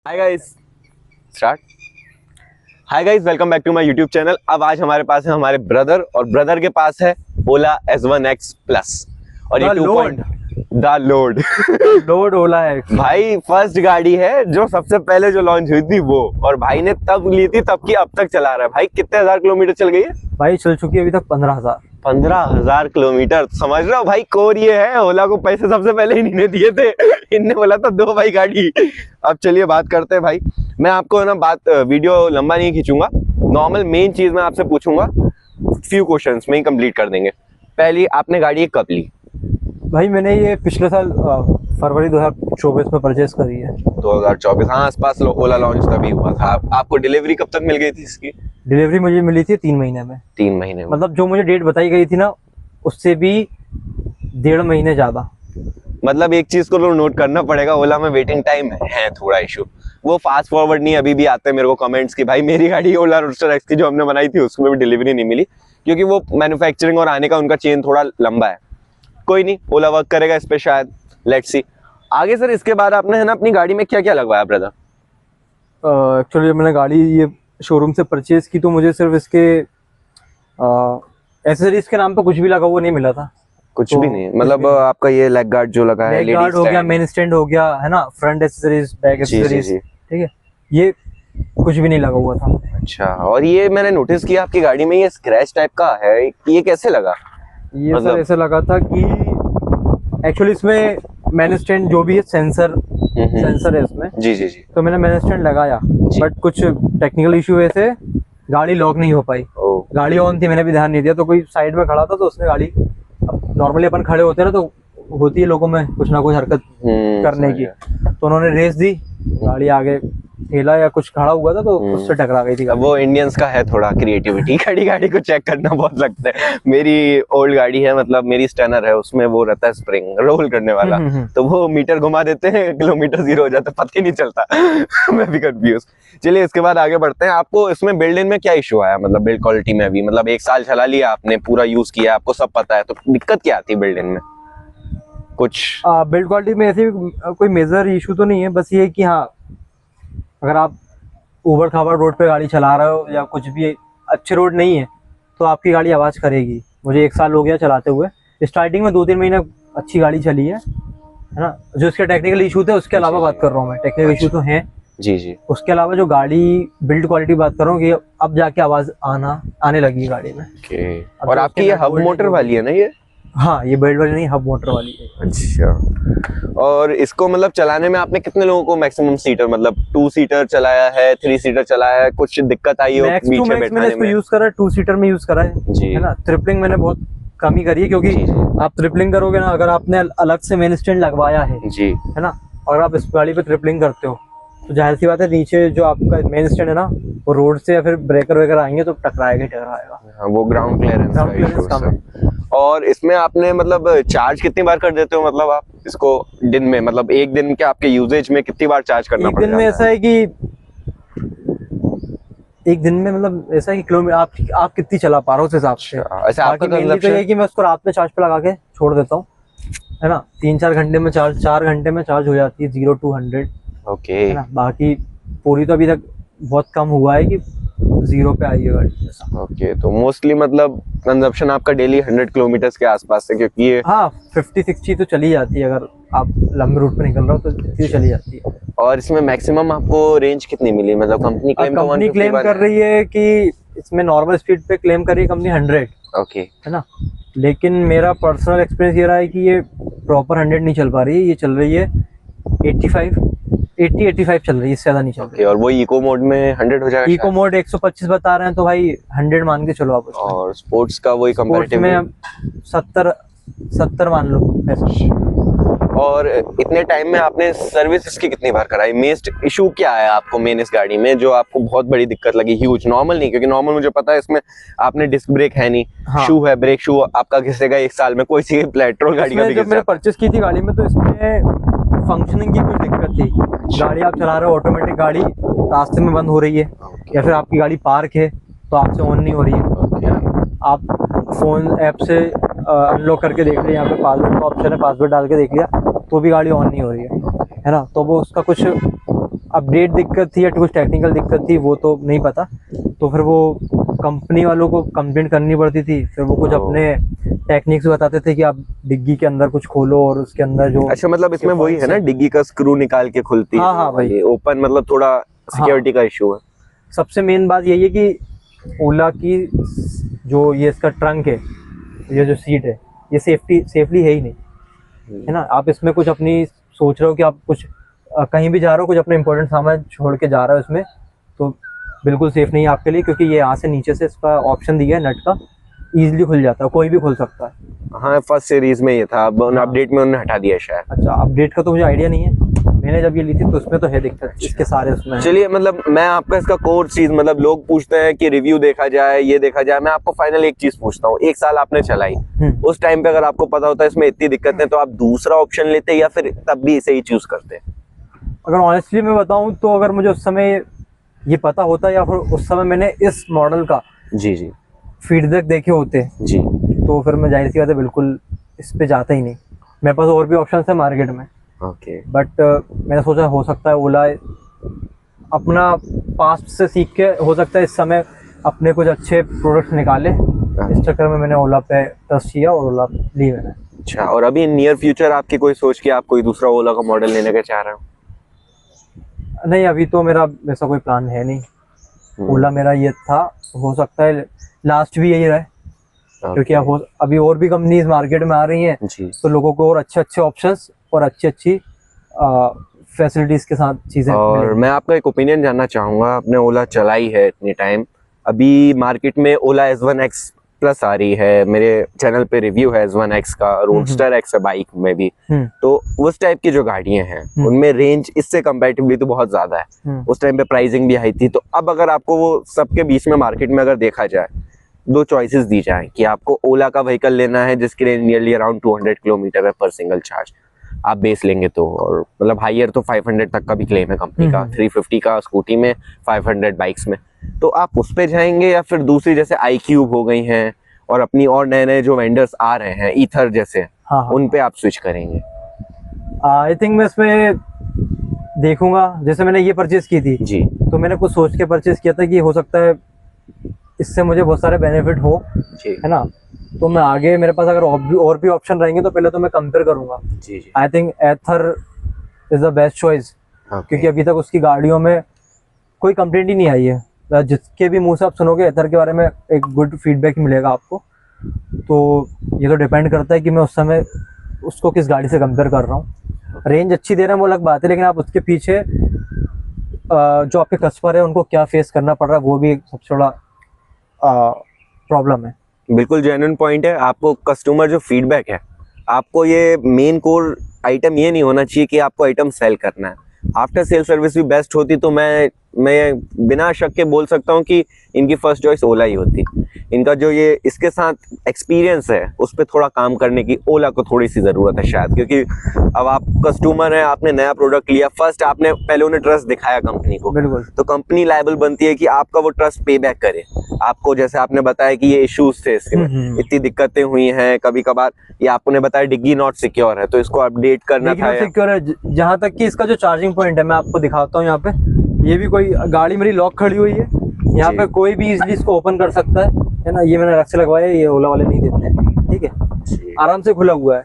Hi guys start. Hi guys, welcome back to my YouTube channel. अब आज हमारे पास है हमारे ब्रदर और ब्रदर के पास है ओला S1X प्लस और ये द लोड लोड ओला है भाई फर्स्ट गाड़ी है जो सबसे पहले जो लॉन्च हुई थी वो, और भाई ने तब ली थी तब की अब तक चला रहा है। भाई कितने हजार किलोमीटर चल गई है? भाई चल चुकी है अभी तक 15,000 किलोमीटर। समझ रहे हो भाई, कोर ये है। ओला को पैसे सबसे पहले इन्होंने दिए थे। इनने बोला था दो भाई गाड़ी। अब चलिए बात करते हैं भाई। मैं आपको ना वीडियो लंबा नहीं खींचूंगा। नॉर्मल मेन चीज मैं आपसे पूछूंगा, फ्यू क्वेश्चंस में ही कंप्लीट कर देंगे। पहली, आपने गाड़ी कब ली? भाई मैंने ये पिछले साल फरवरी 2024 में परचेस करी है। 2024, हाँ आसपास ओला लॉन्च तभी हुआ था। आपको डिलीवरी कब तक मिल गई थी इसकी? डिलीवरी मुझे मिली थी 3 महीने में। 3 महीने में? मतलब जो मुझे डेट बताई गई थी ना, उससे भी 1.5 महीने ज्यादा। मतलब एक चीज को नोट करना पड़ेगा, ओला में वेटिंग टाइम है थोड़ा इशू। वो फास्ट फॉरवर्ड नहीं, अभी भी आते हैं मेरे को कमेंट्स की भाई मेरी गाड़ी ओला रोडस्टर एक्स की जो हमने बनाई थी उसमें भी डिलीवरी नहीं मिली, क्योंकि वो मैन्युफैक्चरिंग और आने का उनका चेन थोड़ा लंबा है। कोई नहीं, ओला वर्क करेगा इस पे शायद, लेट्स सी। आगे सर, इसके बाद आपने है ना अपनी गाड़ी में क्या क्या लगवाया ब्रदर? एक्चुअली मैंने गाड़ी ये शोरूम से परचेज की तो मुझे सिर्फ इसके एसेसरीज के नाम पे कुछ भी लगा हुआ नहीं मिला था। कुछ भी नहीं, मतलब आपका ये लेग गार्ड जो लगा है, लेग गार्ड हो गया, मेन स्टैंड हो गया, है ना, फ्रंट एसेसरीज, बैक एसेसरीज, ठीक है, ये कुछ भी नहीं लगा हुआ था। अच्छा, और ये मैंने नोटिस किया आपकी गाड़ी में ये स्क्रैच टाइप का है, ये कैसे लगा? ये मतलब सर ऐसे लगा था कि एक्चुअली इसमें मैन स्टैंड जो भी है सेंसर है इसमें। जी जी जी। तो मैंने मैन स्टैंड लगाया, बट कुछ टेक्निकल इशू हुए थे, गाड़ी लॉक नहीं हो पाई। गाड़ी ऑन थी, मैंने भी ध्यान नहीं दिया, तो कोई साइड में खड़ा था तो उसने गाड़ी, नॉर्मली अपन खड़े होते हैं ना तो होती है लोगों में कुछ ना कुछ हरकत करने की, तो उन्होंने रेस दी, गाड़ी आगे ठेला या कुछ खड़ा हुआ था तो उससे टकरा गई थी। वो इंडियंस का है थोड़ा क्रिएटिविटी, गाड़ी को चेक करना बहुत लगता है। मेरी ओल्ड गाड़ी है, मतलब मेरी स्टैनर है, उसमें वो रहता है स्प्रिंग रोल करने वाला, तो वो मीटर घुमा देते हैं, किलोमीटर 0 हो जाता है, पता ही नहीं चलता। मैं भी कंफ्यूज। चलिए इसके बाद आगे बढ़ते हैं। आपको इसमें बिल्ड इन में क्या इशू आया, मतलब बिल्ड क्वालिटी में? अभी मतलब 1 साल चला लिया आपने, पूरा यूज किया, आपको सब पता है, तो दिक्कत क्या आती है बिल्ड इन में? कुछ बिल्ड क्वालिटी में ऐसे कोई मेजर इशू तो नहीं है, बस ये कि हाँ, अगर आप ऊबड़ खाबड़ रोड पे गाड़ी चला रहे हो या कुछ भी अच्छे रोड नहीं है तो आपकी गाड़ी आवाज़ करेगी। मुझे 1 साल हो गया चलाते हुए, स्टार्टिंग में 2-3 महीने अच्छी गाड़ी चली है ना। जो इसके टेक्निकल इशू थे उसके अलावा बात कर रहा हूँ मैं, टेक्निकल इशू तो हैं जी जी, उसके अलावा जो गाड़ी बिल्ड क्वालिटी बात कर रहा हूँ कि अब जाके आवाज़ आने लगी है गाड़ी में। और आपकी ये हब मोटर वाली है ना ये? हाँ, ये बेल्ट वाली नहीं, हब मोटर वाली है। अच्छा, और इसको मतलब चलाने में आपने कितने लोगों को मैक्सिमम सीटर, मतलब 2 सीटर चलाया है, 3 सीटर चलाया है? कुछ दिक्कत आई हो बीच में बैठाने मैंने इसको यूज करा है, 2 सीटर में यूज करा है ना। ट्रिपलिंग मैंने बहुत कम ही करी है, क्योंकि आप ट्रिपलिंग करोगे ना, अगर आपने अलग से मेन स्टैंड लगवाया है जी, है ना, और आप इस गाड़ी पे ट्रिपलिंग करते हो तो जाहिर सी बात है नीचे जो आपका मेन स्टैंड है ना, वो रोड से या फिर ब्रेकर वगैरह आएंगे तो टकराएगा। वो ग्राउंड क्लियरेंस कम है। और इसमें आपने मतलब चार्ज कितनी बार कर देते हो, मतलब आप इसको दिन में, मतलब एक दिन के आपके यूजेज में कितनी बार चार्ज करना पड़ता है? एक दिन में ऐसा है कि एक दिन में मतलब ऐसा है कि किलोमीटर आप कितनी चला पा रहे हो उस हिसाब से। ऐसा आपका कंजप्शन तो ये है कि मैं उसको रात में चार्ज पे लगा के छोड़ देता हूँ, है ना। 3-4 घंटे में 4 घंटे में चार्ज हो जाती है 0 to 100। ओके, है ना। बाकी पूरी तो अभी तक बहुत कम हुआ है कि 0 पे आई है गाड़ी। ओके, तो मोस्टली मतलब कंजप्शन आपका डेली 100 किलोमीटर के आसपास है, क्योंकि ये हाँ 50-60 तो चली जाती है, अगर आप लंबे रूट पे निकल रहे हो तो इतनी चली जाती है। और इसमें मैक्सिमम आपको रेंज कितनी मिली, मतलब कंपनी क्लेम कर रही है कि इसमें नॉर्मल स्पीड पे क्लेम कर रही है कंपनी 100। ओके, है ना, लेकिन मेरा पर्सनल एक्सपीरियंस ये रहा है कि ये प्रॉपर 100 नहीं चल पा रही है, ये चल रही है 80-85 चल रही है, इससे ज्यादा नहीं चल रही। और वो इको मोड में 100 हो जाएगा? इको मोड 125 बता रहे हैं, तो भाई 100 मान के चलो आप उसमें। और स्पोर्ट्स का वही कंपैरेटिव में 70 मान लो ऐसा। और इतने टाइम में आपने सर्विस इसकी कितनी बार कराई? मेस्ट इशू क्या है आपको मेन इस गाड़ी में, जो आपको बहुत बड़ी दिक्कत लगी? ह्यूज, नॉर्मल नहीं, क्योंकि नॉर्मल मुझे पता है इसमें आपने डिस्क ब्रेक है नहीं, हाँ। शू है, ब्रेक शू आपका घिसेगा 1 साल में, कोई सी पेट्रोल गाड़ी का भी। जब मैंने परचेस की थी गाड़ी में तो इसमें फंक्शनिंग की कुछ दिक्कत थी। गाड़ी आप चला रहे हो, ऑटोमेटिक गाड़ी रास्ते में बंद हो रही है, या फिर आपकी गाड़ी पार्क है तो आपसे ऑन नहीं हो रही है। आप फोन ऐप से अनलॉक करके देख लिया, यहाँ पे पासवर्ड का ऑप्शन है, पासवर्ड डाल के देख लिया तो भी गाड़ी ऑन नहीं हो रही है ना। तो वो उसका कुछ अपडेट दिक्कत थी या कुछ टेक्निकल दिक्कत थी वो तो नहीं पता, तो फिर वो कंपनी वालों को कंप्लेंट करनी पड़ती थी, फिर वो कुछ अपने टेक्निक्स बताते थे कि आप डिग्गी के अंदर कुछ खोलो और उसके अंदर जो अच्छा, मतलब इसमें वही है ना, डिग्गी का स्क्रू निकाल के खुलती है। हाँ भाई, ओपन मतलब थोड़ा सिक्योरिटी का इशू है। सबसे मेन बात यही है कि ओला की जो ये इसका ट्रंक है, ये जो सीट है, ये सेफली है ही नहीं, है ना। आप इसमें कुछ अपनी सोच रहे हो कि आप कुछ कहीं भी जा रहे हो, कुछ अपना इंपॉर्टेंट सामान छोड़ के जा रहे हो इसमें, तो बिल्कुल सेफ नहीं है आपके लिए, क्योंकि ये यहाँ से नीचे से इसका ऑप्शन दिया है नट का, ईजिली खुल जाता है, कोई भी खोल सकता है। हाँ, फर्स्ट सीरीज में ये था, अब अपडेट में उन्होंने हटा दिया शायद। अच्छा, अपडेट का तो मुझे आइडिया नहीं है, मैंने जब ये ली थी तो उसमें तो है दिक्कत, इसके सारे उसमें। चलिए, मतलब मैं आपका इसका कोर चीज, मतलब लोग पूछते हैं कि रिव्यू देखा जाए, ये देखा जाए, मैं आपको फाइनल एक चीज पूछता हूँ, 1 साल आपने चलाई, उस टाइम पे अगर आपको पता होता है इसमें इतनी दिक्कत है, तो आप दूसरा ऑप्शन लेते या फिर तब भी इसे ही चूज करते? अगर ऑनेस्टली मैं बताऊं तो अगर मुझे उस समय ये पता होता या फिर उस समय मैंने इस मॉडल का जी फीडबैक देखे होते जी, तो फिर मैं जाहिर सी बात है बिल्कुल इस पे जाता ही नहीं। मेरे पास और भी ऑप्शन है मार्केट में, ओके। बट मैंने सोचा हो सकता है ओला अपना पास्ट से सीख के हो सकता है इस समय अपने कुछ अच्छे प्रोडक्ट्स निकाले, इस चक्कर में मैंने ओला पे ट्रस्ट किया और ओला ली मैंने। अच्छा, और अभी नियर फ्यूचर आपकी कोई सोच कि आप कोई दूसरा ओला का मॉडल लेने का चाह रहे हो? नहीं, अभी तो मेरा वैसा कोई प्लान है नहीं। ओला मेरा ये था, हो सकता है लास्ट भी यही रहे, क्योंकि अभी और भी कंपनीज मार्केट में आ रही हैं जी। तो लोगों को और अच्छे ऑप्शंस और अच्छी फैसिलिटीज के साथ चीजें और मैं आपका एक ओपिनियन जानना चाहूंगा, आपने ओला चलाई है इतनी टाइम, अभी मार्केट में ओला S1X प्लस आ रही है, मेरे चैनल पे रिव्यू है S1X का, रोडस्टर X है बाइक में भी, तो उस टाइप की जो गाड़ियां हैं उनमें रेंज इससे कंपैरेटिवली तो बहुत ज्यादा है, उस टाइम पे प्राइसिंग भी हाई थी, तो अब अगर आपको वो सबके बीच में मार्केट में अगर देखा जाए, 2 चॉइसेस दी जाए कि आपको ओला का व्हीकल लेना है जिसकी रेंज नियरली अराउंड 200 किलोमीटर है पर सिंगल चार्ज, आप बेस लेंगे तो, और मतलब हाईयर तो 500 तक का भी क्लेम है कंपनी का, 350 का स्कूटी में, 500 बाइक्स में, तो आप उस पे जाएंगे या फिर दूसरी जैसे iQube हो गई हैं और अपनी और नए जो वेंडर्स आ रहे हैं ईथर जैसे, उन पे आप स्विच करेंगे? आई थिंक मैं इसमें देखूंगा, जैसे मैंने ये परचेज की थी जी, तो मैंने कुछ सोच के परचेज किया था कि हो सकता है इससे मुझे बहुत सारे बेनिफिट हो, है ना, तो मैं आगे मेरे पास अगर और भी ऑप्शन रहेंगे तो पहले तो मैं कंपेयर करूंगा। जी। I think Ather is the best choice, क्योंकि अभी तक उसकी गाड़ियों में कोई कंप्लेंट ही नहीं आई है, जिसके भी मुंह से आप सुनोगे एथर के बारे में एक गुड फीडबैक मिलेगा आपको, तो ये तो डिपेंड करता है कि मैं उस समय उसको किस गाड़ी से कंपेयर कर रहा हूँ। रेंज अच्छी दे रहा है वो अलग बात है, लेकिन आप उसके पीछे जो आपके कस्टमर है उनको क्या फेस करना पड़ रहा है वो भी एक सबसे बड़ा प्रॉब्लम है। बिल्कुल जेन्युइन पॉइंट है, आपको कस्टमर जो फीडबैक है, आपको ये मेन कोर आइटम ये नहीं होना चाहिए कि आपको आइटम सेल करना है, आफ्टर सेल सर्विस भी बेस्ट होती तो मैं बिना शक के बोल सकता हूँ कि इनकी फर्स्ट चॉइस ओला ही होती। इनका जो ये इसके साथ एक्सपीरियंस है उस पर थोड़ा काम करने की ओला को थोड़ी सी ज़रूरत है शायद, क्योंकि अब आप कस्टमर हैं, आपने नया प्रोडक्ट लिया, फर्स्ट आपने पहले उन्हें ट्रस्ट दिखाया कंपनी को, बिल्कुल, तो कंपनी लायबल बनती है कि आपका वो ट्रस्ट पे बैक करे आपको। जैसे आपने बताया कि ये इश्यूज थे इसके में, इतनी दिक्कतें हुई हैं, कभी कभार ये आपने बताया डिग्गी नॉट सिक्योर है तो इसको अपडेट करना था। सिक्योर है, जहाँ तक कि इसका जो चार्जिंग पॉइंट है मैं आपको दिखाता हूँ, यहाँ पे ये भी कोई गाड़ी मेरी लॉक खड़ी हुई है, यहाँ पे कोई भी इजीली इसको ओपन कर सकता है ना, ये मैंने अलग से लगवाया है, ये ओला वाले नहीं देते हैं, ठीक है, आराम से खुला हुआ है।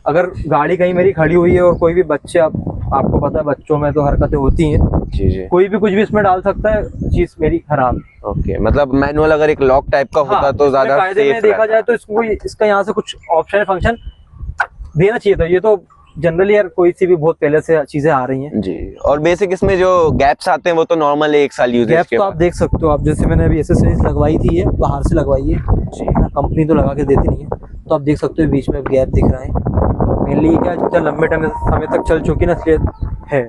अगर गाड़ी कहीं मेरी खड़ी हुई है और कोई भी बच्चे, आपको पता है बच्चों में तो हरकतें होती हैं, जी, कोई भी कुछ भी इसमें डाल सकता है, चीज मेरी खराब। ओके, मतलब मैनुअल अगर एक लॉक टाइप का होता तो ज्यादा कायदे में देखा जाए तो इसको इसका यहाँ से कुछ ऑप्शन फंक्शन देना चाहिए था, ये तो जनरली यार कोई सी भी बहुत पहले से चीजें आ रही हैं जी। और बेसिक इसमें जो गैप्स आते हैं वो तो नॉर्मल 1 साल यूजेज के तो आप देख सकते हो, आप जैसे मैंने अभी एसेसरीज लगवाई थी, ये बाहर से लगवाई है जी, कंपनी तो लगा के देती नहीं है, तो आप देख सकते हो बीच में गैप दिख रहा है, मेनली क्या जितना लंबे समय तक चल चुकी ना इसलिए है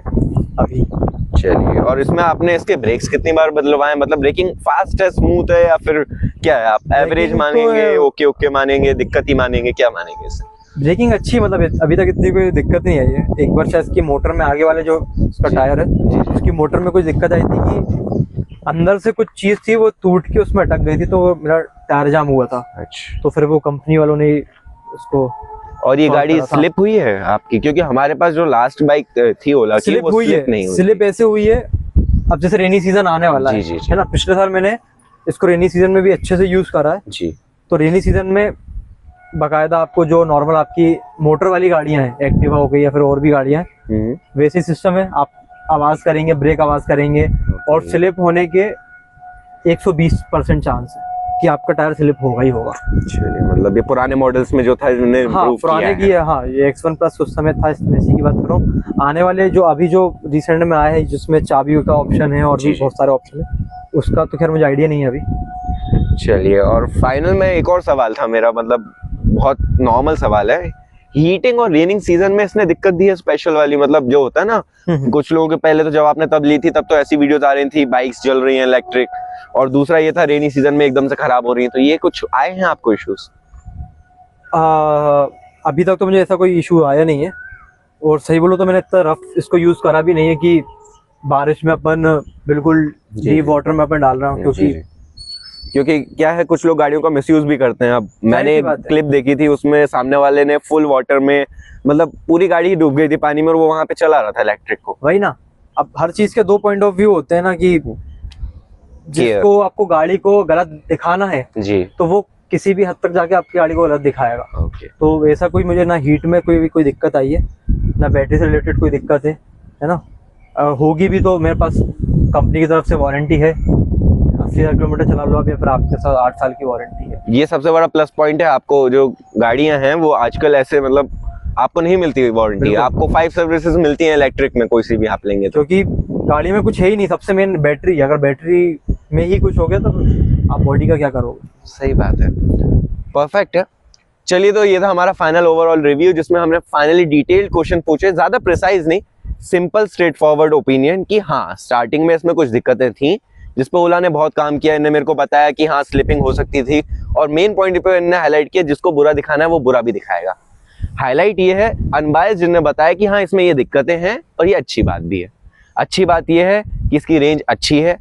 अभी। चलिए, और इसमें आपने इसके ब्रेक्स कितनी बार बदलवाए, मतलब ब्रेकिंग फास्ट है, स्मूथ है, या फिर क्या है, आप एवरेज मानेंगे, ओके मानेंगे, दिक्कत ही मानेंगे, क्या मानेंगे इससे? ब्रेकिंग अच्छी, मतलब अभी तक इतनी कोई दिक्कत नहीं आई है। एक बार शायद इसकी मोटर में आगे वाले जो इसका टायर है उसकी मोटर में कुछ दिक्कत आई थी कि अंदर से कुछ चीज थी वो टूट के उसमें अटक गई थी, तो मेरा टायर जाम हुआ था। अच्छा, तो फिर वो कंपनी वालों ने उसको और ये solve गाड़ी करा था। स्लिप हुई है आपकी? क्योंकि हमारे पास जो लास्ट बाइक थी ओला की स्लिप वो हुई स्लिप नहीं है, हुई स्लिप ऐसे हुई है, अब जैसे रेनी सीजन आने वाला जी, जी, जी। है ना, पिछले साल मैंने इसको रेनी सीजन में भी अच्छे से यूज करा है। जी। तो रेनी सीजन में बाकायदा आपको जो नॉर्मल आपकी मोटर वाली गाड़ियां हैं, एक्टिवा हो गई या फिर और भी गाड़ियां हैं, वैसे सिस्टम है। आप आवाज करेंगे, ब्रेक आवाज करेंगे, और स्लिप होने के 120% चांस है कि आपका टायर स्लिप होगा ही होगा। चलिए, मतलब ये पुराने मॉडल्स में जो था इन्होंने हाँ, इम्प्रूव पुराने किया की है। हाँ, ये X1 प्लस उस समय था, इसी की बात करूँ। आने वाले जो अभी जो रिसेंट में आए हैं, जिसमें चाबी का ऑप्शन है और जी, भी जी। बहुत सारे ऑप्शन है, उसका तो खैर मुझे आइडिया नहीं है अभी। चलिए, और फाइनल में एक और सवाल था मेरा, मतलब बहुत नॉर्मल सवाल है। हीटिंग और रेनिंग सीजन में इसने दिक्कत दी है स्पेशल वाली, मतलब जो होता है ना, कुछ लोगों के पहले तो जब आपने तब ली थी तब तो ऐसी वीडियोस आ रही थी बाइक्स जल रही हैं इलेक्ट्रिक, और दूसरा ये था रेनी सीजन में एकदम से खराब हो रही है, तो ये कुछ आए हैं आपको इश्यूज? अभी तक तो मुझे ऐसा कोई इशू आया नहीं है, और सही बोलो तो मैंने इतना रफ इसको यूज करा भी नहीं है कि बारिश में अपन बिल्कुल डीप वाटर में अपन डाल रहा हूँ, क्योंकि क्या है, कुछ लोग गाड़ियों का मिसयूज भी करते हैं। अब मैंने एक क्लिप देखी थी, उसमें सामने वाले ने फुल वाटर में, मतलब पूरी गाड़ी ही डूब गई थी पानी में, और वो वहां पे चला रहा था इलेक्ट्रिक को। वही ना, अब हर चीज के दो पॉइंट ऑफ व्यू होते हैं ना, कि जिसको आपको गाड़ी को गलत दिखाना है जी, तो वो किसी भी हद तक जाके आपकी गाड़ी को गलत दिखाएगा। ओके। तो ऐसा कोई मुझे ना हीट में कोई दिक्कत आई है, ना बैटरी से रिलेटेड कोई दिक्कत है ना। होगी भी तो मेरे पास कंपनी की तरफ से वारंटी है, 80,000 किलोमीटर चला लो आप, या फिर आपके साथ 8 साल की वारंटी है। ये सबसे बड़ा प्लस पॉइंट है। आपको जो गाड़ियां हैं वो आजकल ऐसे, मतलब आपको नहीं मिलती वारंटी, आपको 5 सर्विसेज मिलती हैं इलेक्ट्रिक में, कोई सी भी आप लेंगे तो। क्योंकि गाड़ी में कुछ है ही नहीं, सबसे मेन बैटरी, अगर बैटरी में ही कुछ हो गया तो आप बॉडी का क्या करोगे। सही बात है, परफेक्ट है। चलिए, तो ये था हमारा फाइनल ओवरऑल रिव्यू, जिसमें हमने फाइनली डिटेल्ड क्वेश्चन पूछे, ज्यादा प्रिसाइज नहीं, सिंपल स्ट्रेट फॉरवर्ड ओपिनियन कि हाँ स्टार्टिंग में इसमें कुछ दिक्कतें थी जिस पे ओला ने बहुत काम किया। इन्हें मेरे को बताया कि हाँ स्लिपिंग हो सकती थी, और मेन पॉइंट पे इन्हें हाईलाइट किया, जिसको बुरा दिखाना है वो बुरा भी दिखाएगा। हाईलाइट ये है अनबायस्ड, जिन्हें बताया कि हाँ इसमें ये दिक्कतें हैं और ये अच्छी बात भी है। अच्छी बात ये है कि इसकी रेंज अच्छी है।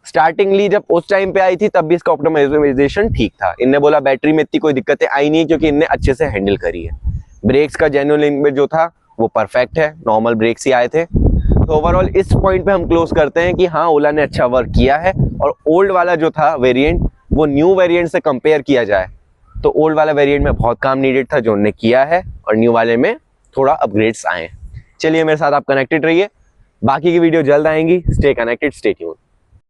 स्टार्टिंगली जब उस टाइम पे आई थी तब भी इसका ऑप्टिमाइजेशन ठीक था। इनने बोला बैटरी में इतनी कोई दिक्कतें आई नहीं, क्योंकि इनने अच्छे से हैंडल करी है। ब्रेक्स का जेन्युइन लैंग्वेज जो था वो परफेक्ट है, नॉर्मल ब्रेक्स ही आए थे। तो ओवरऑल इस पॉइंट पे हम क्लोज करते हैं कि हाँ ओला ने अच्छा वर्क किया है, और ओल्ड वाला जो था वेरिएंट वो न्यू वेरिएंट से कंपेयर किया जाए तो ओल्ड वाला वेरिएंट में बहुत काम नीडेड था जो उन्होंने किया है, और न्यू वाले में थोड़ा अपग्रेड्स आए हैं। चलिए, मेरे साथ आप कनेक्टेड रहिए, बाकी की वीडियो जल्द आएंगी। Stay connected, stay tuned.